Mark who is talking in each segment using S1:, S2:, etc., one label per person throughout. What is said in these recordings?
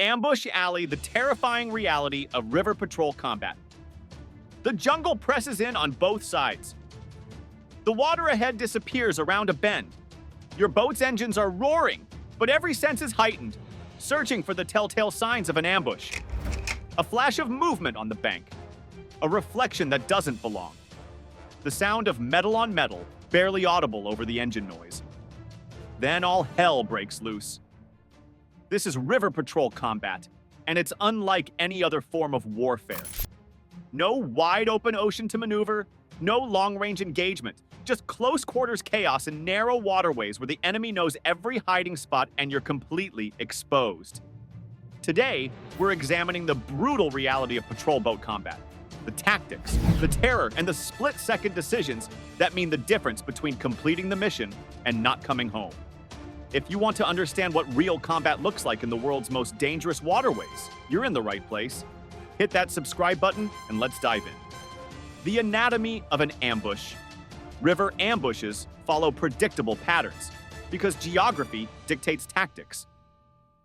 S1: Ambush Alley, the terrifying reality of river patrol combat. The jungle presses in on both sides. The water ahead disappears around a bend. Your boat's engines are roaring, but every sense is heightened, searching for the telltale signs of an ambush. A flash of movement on the bank. A reflection that doesn't belong. The sound of metal on metal, barely audible over the engine noise. Then all hell breaks loose. This is river patrol combat, and it's unlike any other form of warfare. No wide-open ocean to maneuver, no long-range engagement, just close-quarters chaos in narrow waterways where the enemy knows every hiding spot and you're completely exposed. Today, we're examining the brutal reality of patrol boat combat, the tactics, the terror, and the split-second decisions that mean the difference between completing the mission and not coming home. If you want to understand what real combat looks like in the world's most dangerous waterways, you're in the right place. Hit that subscribe button and let's dive in. The anatomy of an ambush. River ambushes follow predictable patterns because geography dictates tactics.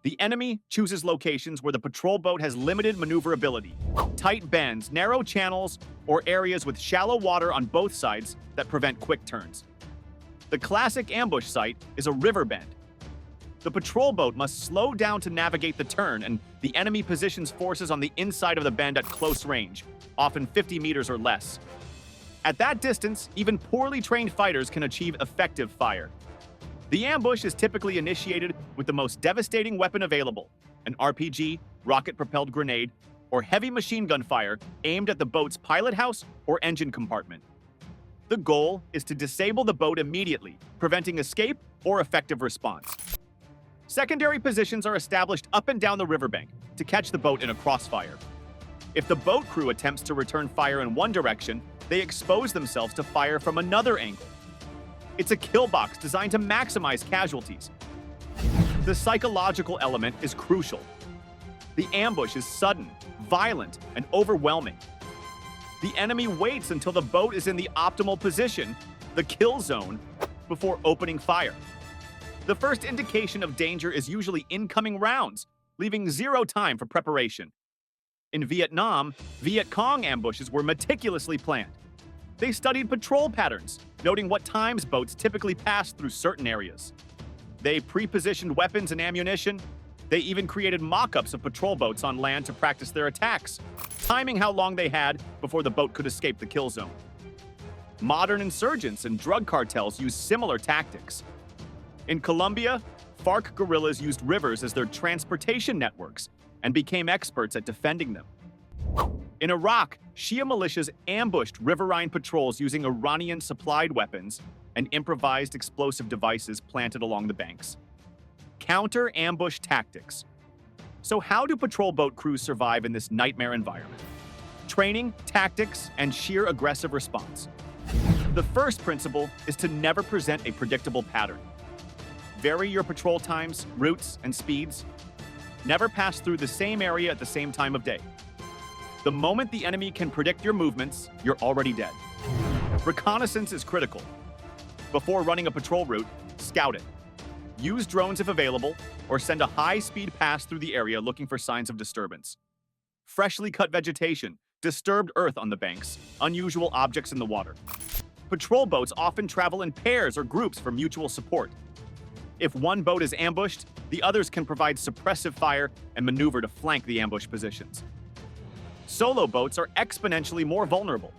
S1: The enemy chooses locations where the patrol boat has limited maneuverability, tight bends, narrow channels, or areas with shallow water on both sides that prevent quick turns. The classic ambush site is a river bend. The patrol boat must slow down to navigate the turn, and the enemy positions forces on the inside of the bend at close range, often 50 meters or less. At that distance, even poorly trained fighters can achieve effective fire. The ambush is typically initiated with the most devastating weapon available, an RPG, rocket-propelled grenade, or heavy machine gun fire aimed at the boat's pilot house or engine compartment. The goal is to disable the boat immediately, preventing escape or effective response. Secondary positions are established up and down the riverbank to catch the boat in a crossfire. If the boat crew attempts to return fire in one direction, they expose themselves to fire from another angle. It's a kill box designed to maximize casualties. The psychological element is crucial. The ambush is sudden, violent, and overwhelming. The enemy waits until the boat is in the optimal position, the kill zone, before opening fire. The first indication of danger is usually incoming rounds, leaving zero time for preparation. In Vietnam, Viet Cong ambushes were meticulously planned. They studied patrol patterns, noting what times boats typically pass through certain areas. They pre-positioned weapons and ammunition. They even created mock-ups of patrol boats on land to practice their attacks, timing how long they had before the boat could escape the kill zone. Modern insurgents and drug cartels use similar tactics. In Colombia, FARC guerrillas used rivers as their transportation networks and became experts at defending them. In Iraq, Shia militias ambushed riverine patrols using Iranian-supplied weapons and improvised explosive devices planted along the banks. Counter-ambush tactics. So how do patrol boat crews survive in this nightmare environment? Training, tactics, and sheer aggressive response. The first principle is to never present a predictable pattern. Vary your patrol times, routes, and speeds. Never pass through the same area at the same time of day. The moment the enemy can predict your movements, you're already dead. Reconnaissance is critical. Before running a patrol route, scout it. Use drones if available, or send a high-speed pass through the area looking for signs of disturbance. Freshly cut vegetation, disturbed earth on the banks, unusual objects in the water. Patrol boats often travel in pairs or groups for mutual support. If one boat is ambushed, the others can provide suppressive fire and maneuver to flank the ambush positions. Solo boats are exponentially more vulnerable.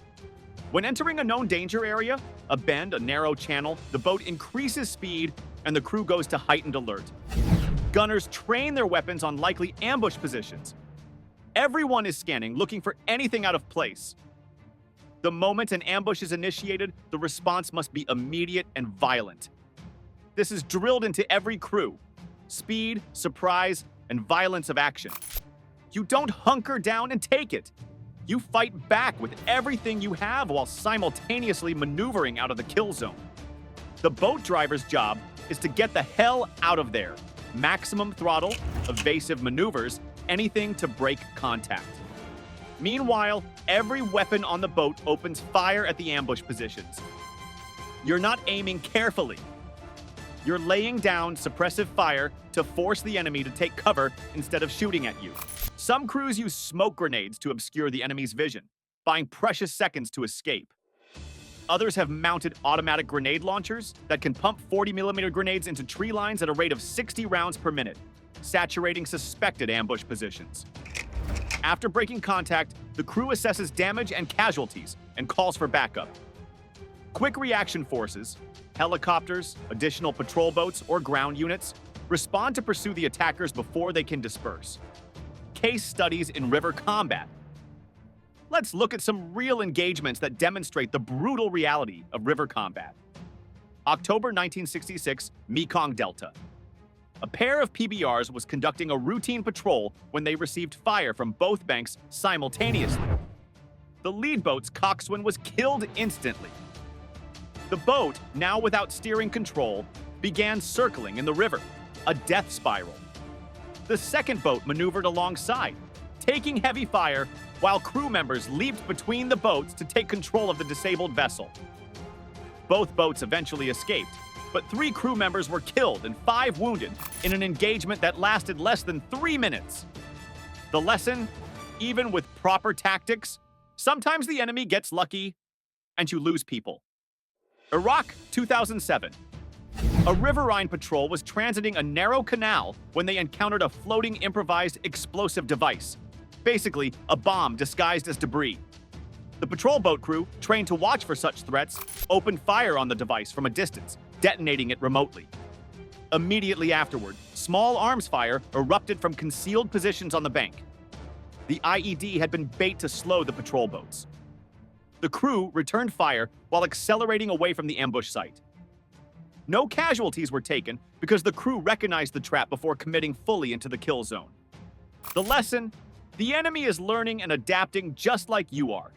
S1: When entering a known danger area, a bend, a narrow channel, the boat increases speed and the crew goes to heightened alert. Gunners train their weapons on likely ambush positions. Everyone is scanning, looking for anything out of place. The moment an ambush is initiated, the response must be immediate and violent. This is drilled into every crew. Speed, surprise, and violence of action. You don't hunker down and take it. You fight back with everything you have while simultaneously maneuvering out of the kill zone. The boat driver's job is to get the hell out of there. Maximum throttle, evasive maneuvers, anything to break contact. Meanwhile, every weapon on the boat opens fire at the ambush positions. You're not aiming carefully. You're laying down suppressive fire to force the enemy to take cover instead of shooting at you. Some crews use smoke grenades to obscure the enemy's vision, buying precious seconds to escape. Others have mounted automatic grenade launchers that can pump 40mm grenades into tree lines at a rate of 60 rounds per minute, saturating suspected ambush positions. After breaking contact, the crew assesses damage and casualties and calls for backup. Quick reaction forces, helicopters, additional patrol boats, or ground units respond to pursue the attackers before they can disperse. Case studies in river combat. Let's look at some real engagements that demonstrate the brutal reality of river combat. October 1966, Mekong Delta. A pair of PBRs was conducting a routine patrol when they received fire from both banks simultaneously. The lead boat's coxswain was killed instantly. The boat, now without steering control, began circling in the river, a death spiral. The second boat maneuvered alongside, taking heavy fire while crew members leaped between the boats to take control of the disabled vessel. Both boats eventually escaped, but 3 crew members were killed and 5 wounded in an engagement that lasted less than 3 minutes. The lesson? Even with proper tactics, sometimes the enemy gets lucky and you lose people. Iraq, 2007. A Riverine patrol was transiting a narrow canal when they encountered a floating improvised explosive device, basically a bomb disguised as debris. The patrol boat crew, trained to watch for such threats, opened fire on the device from a distance, detonating it remotely. Immediately afterward, small arms fire erupted from concealed positions on the bank. The IED had been bait to slow the patrol boats. The crew returned fire while accelerating away from the ambush site. No casualties were taken because the crew recognized the trap before committing fully into the kill zone. The lesson? The enemy is learning and adapting just like you are.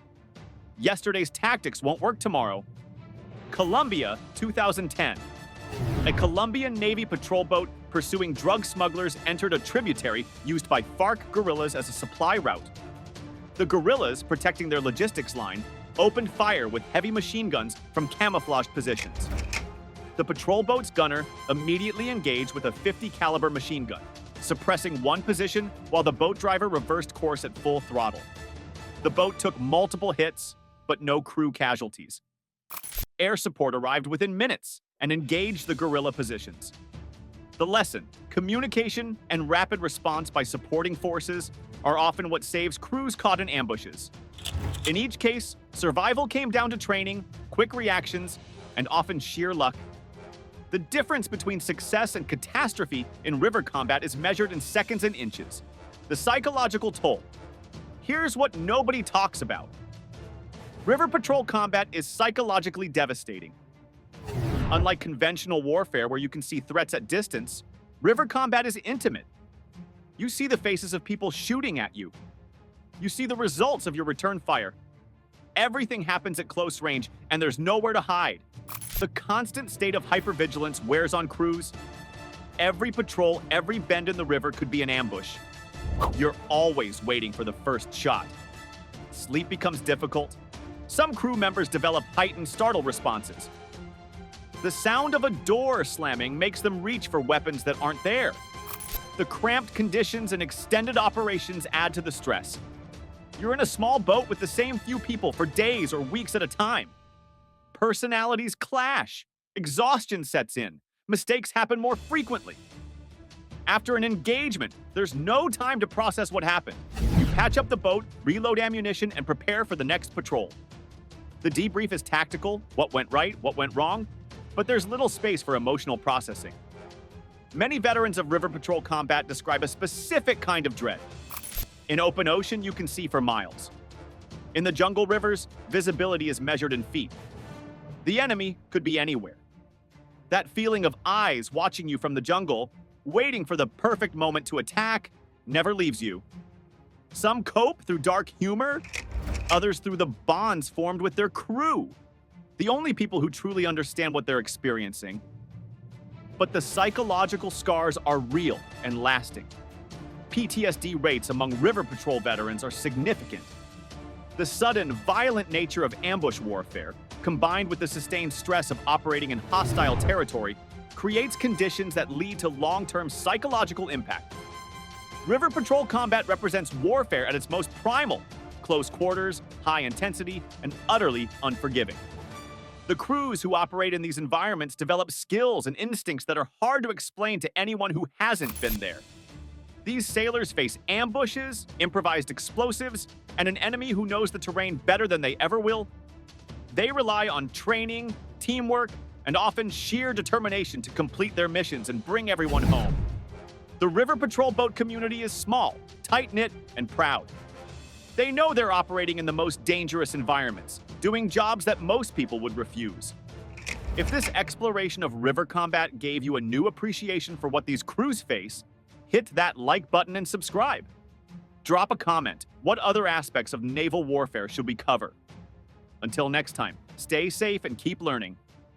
S1: Yesterday's tactics won't work tomorrow. Colombia, 2010. A Colombian Navy patrol boat pursuing drug smugglers entered a tributary used by FARC guerrillas as a supply route. The guerrillas, protecting their logistics line, opened fire with heavy machine guns from camouflaged positions. The patrol boat's gunner immediately engaged with a .50 caliber machine gun, suppressing one position while the boat driver reversed course at full throttle. The boat took multiple hits, but no crew casualties. Air support arrived within minutes and engaged the guerrilla positions. The lesson: communication and rapid response by supporting forces are often what saves crews caught in ambushes. In each case, survival came down to training, quick reactions, and often sheer luck. The difference between success and catastrophe in river combat is measured in seconds and inches. The psychological toll. Here's what nobody talks about. River patrol combat is psychologically devastating. Unlike conventional warfare where you can see threats at distance, river combat is intimate. You see the faces of people shooting at you. You see the results of your return fire. Everything happens at close range, and there's nowhere to hide. The constant state of hypervigilance wears on crews. Every patrol, every bend in the river could be an ambush. You're always waiting for the first shot. Sleep becomes difficult. Some crew members develop heightened startle responses. The sound of a door slamming makes them reach for weapons that aren't there. The cramped conditions and extended operations add to the stress. You're in a small boat with the same few people for days or weeks at a time. Personalities clash. Exhaustion sets in. Mistakes happen more frequently. After an engagement, there's no time to process what happened. You patch up the boat, reload ammunition, and prepare for the next patrol. The debrief is tactical, what went right, what went wrong, but there's little space for emotional processing. Many veterans of river patrol combat describe a specific kind of dread. In open ocean, you can see for miles. In the jungle rivers, visibility is measured in feet. The enemy could be anywhere. That feeling of eyes watching you from the jungle, waiting for the perfect moment to attack, never leaves you. Some cope through dark humor, others through the bonds formed with their crew, the only people who truly understand what they're experiencing. But the psychological scars are real and lasting. PTSD rates among river patrol veterans are significant. The sudden, violent nature of ambush warfare, combined with the sustained stress of operating in hostile territory, creates conditions that lead to long-term psychological impact. River patrol combat represents warfare at its most primal, close quarters, high intensity, and utterly unforgiving. The crews who operate in these environments develop skills and instincts that are hard to explain to anyone who hasn't been there. These sailors face ambushes, improvised explosives, and an enemy who knows the terrain better than they ever will. They rely on training, teamwork, and often sheer determination to complete their missions and bring everyone home. The River Patrol boat community is small, tight-knit, and proud. They know they're operating in the most dangerous environments, doing jobs that most people would refuse. If this exploration of river combat gave you a new appreciation for what these crews face, hit that like button and subscribe. Drop a comment. What other aspects of naval warfare should we cover? Until next time, stay safe and keep learning.